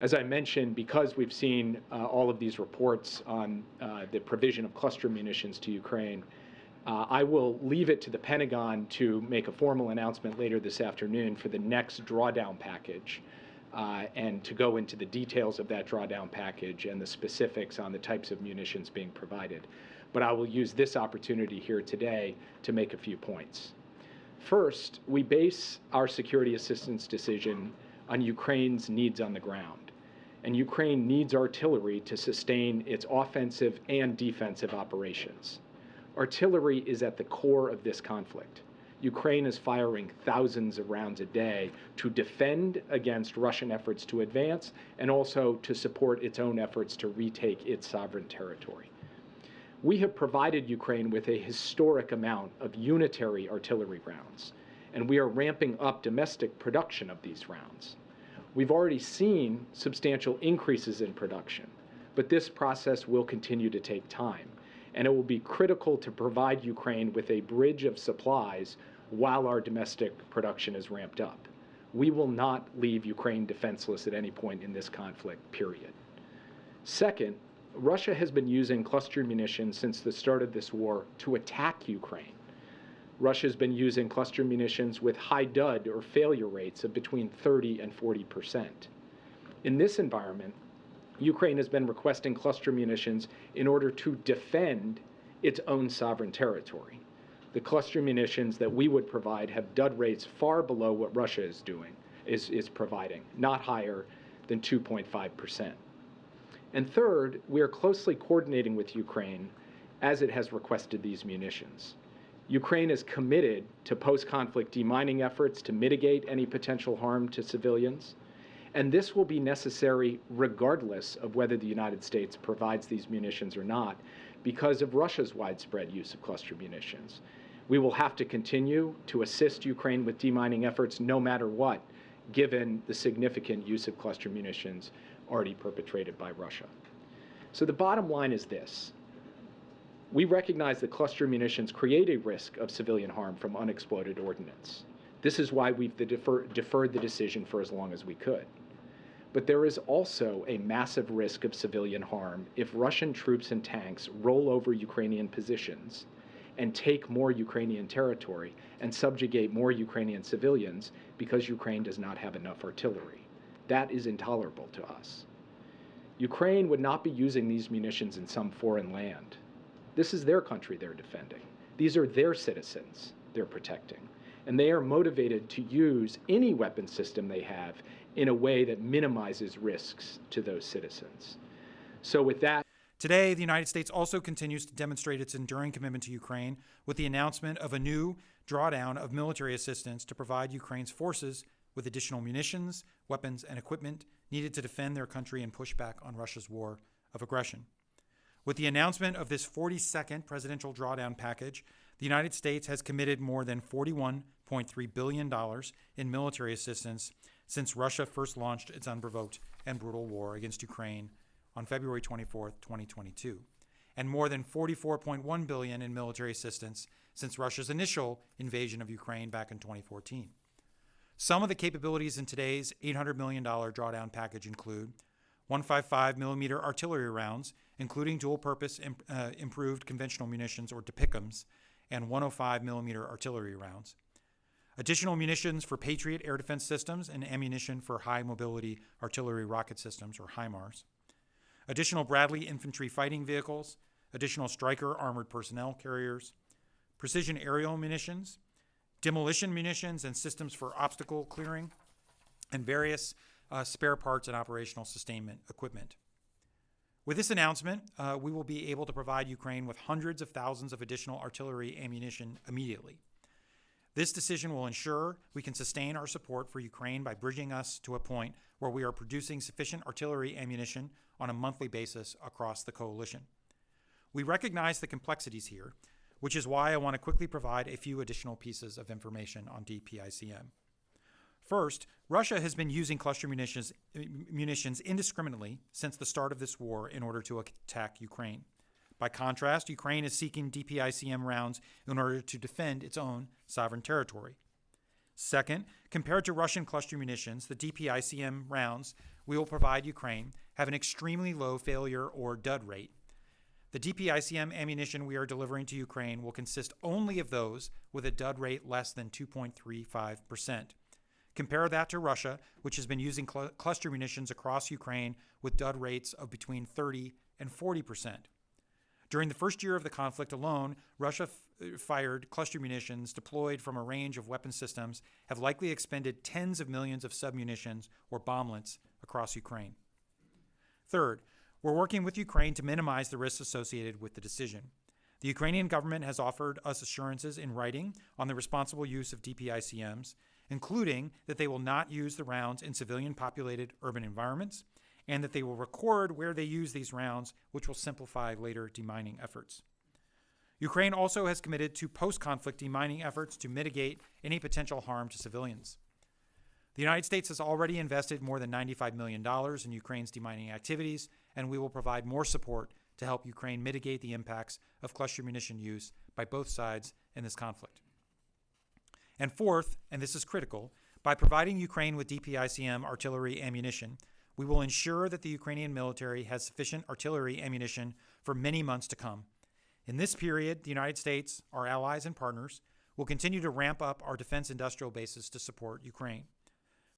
As I mentioned, because we've seen all of these reports on the provision of cluster munitions to Ukraine, I will leave it to the Pentagon to make a formal announcement later this afternoon for the next drawdown package and to go into the details of that drawdown package and the specifics on the types of munitions being provided. But I will use this opportunity here today to make a few points. First, we base our security assistance decision on Ukraine's needs on the ground. And Ukraine needs artillery to sustain its offensive and defensive operations. Artillery is at the core of this conflict. Ukraine is firing thousands of rounds a day to defend against Russian efforts to advance and also to support its own efforts to retake its sovereign territory. We have provided Ukraine with a historic amount of unitary artillery rounds, and we are ramping up domestic production of these rounds. We've already seen substantial increases in production, but this process will continue to take time, and it will be critical to provide Ukraine with a bridge of supplies while our domestic production is ramped up. We will not leave Ukraine defenseless at any point in this conflict, period. Second, Russia has been using cluster munitions since the start of this war to attack Ukraine. Russia's been using cluster munitions with high dud or failure rates of between 30 and 40%. In this environment, Ukraine has been requesting cluster munitions in order to defend its own sovereign territory. The cluster munitions that we would provide have dud rates far below what Russia is providing, not higher than 2.5%. And third, we are closely coordinating with Ukraine as it has requested these munitions. Ukraine is committed to post-conflict demining efforts to mitigate any potential harm to civilians, and this will be necessary regardless of whether the United States provides these munitions or not, because of Russia's widespread use of cluster munitions. We will have to continue to assist Ukraine with demining efforts no matter what, given the significant use of cluster munitions already perpetrated by Russia. So the bottom line is this. We recognize that cluster munitions create a risk of civilian harm from unexploded ordnance. This is why we've deferred the decision for as long as we could. But there is also a massive risk of civilian harm if Russian troops and tanks roll over Ukrainian positions and take more Ukrainian territory and subjugate more Ukrainian civilians because Ukraine does not have enough artillery. That is intolerable to us. Ukraine would not be using these munitions in some foreign land. This is their country they're defending. These are their citizens they're protecting. And they are motivated to use any weapon system they have in a way that minimizes risks to those citizens. So with that, today, the United States also continues to demonstrate its enduring commitment to Ukraine with the announcement of a new drawdown of military assistance to provide Ukraine's forces with additional munitions, weapons, and equipment needed to defend their country and push back on Russia's war of aggression. With the announcement of this 42nd presidential drawdown package, the United States has committed more than $41.3 billion in military assistance since Russia first launched its unprovoked and brutal war against Ukraine on February 24, 2022, and more than $44.1 billion in military assistance since Russia's initial invasion of Ukraine back in 2014. Some of the capabilities in today's $800 million drawdown package include 155 millimeter artillery rounds, including dual-purpose improved conventional munitions, or DPICMs, and 105 millimeter artillery rounds. Additional munitions for Patriot air defense systems and ammunition for high-mobility artillery rocket systems, or HIMARS. Additional Bradley infantry fighting vehicles, additional Stryker armored personnel carriers, precision aerial munitions, demolition munitions and systems for obstacle clearing, and various spare parts and operational sustainment equipment. With this announcement, we will be able to provide Ukraine with hundreds of thousands of additional artillery ammunition immediately. This decision will ensure we can sustain our support for Ukraine by bridging us to a point where we are producing sufficient artillery ammunition on a monthly basis across the coalition. We recognize the complexities here, which is why I want to quickly provide a few additional pieces of information on DPICM. First, Russia has been using cluster munitions indiscriminately since the start of this war in order to attack Ukraine. By contrast, Ukraine is seeking DPICM rounds in order to defend its own sovereign territory. Second, compared to Russian cluster munitions, the DPICM rounds we will provide Ukraine have an extremely low failure or dud rate. The DPICM ammunition we are delivering to Ukraine will consist only of those with a dud rate less than 2.35%. Compare that to Russia, which has been using cluster munitions across Ukraine with dud rates of between 30 and 40%. During the first year of the conflict alone, Russia fired cluster munitions deployed from a range of weapon systems have likely expended tens of millions of submunitions or bomblets across Ukraine. Third, we're working with Ukraine to minimize the risks associated with the decision. The Ukrainian government has offered us assurances in writing on the responsible use of DPICMs, including that they will not use the rounds in civilian-populated urban environments, and that they will record where they use these rounds, which will simplify later demining efforts. Ukraine also has committed to post-conflict demining efforts to mitigate any potential harm to civilians. The United States has already invested more than $95 million in Ukraine's demining activities, and we will provide more support to help Ukraine mitigate the impacts of cluster munition use by both sides in this conflict. And fourth, and this is critical, by providing Ukraine with DPICM artillery ammunition, we will ensure that the Ukrainian military has sufficient artillery ammunition for many months to come. In this period, the United States, our allies and partners, will continue to ramp up our defense industrial bases to support Ukraine.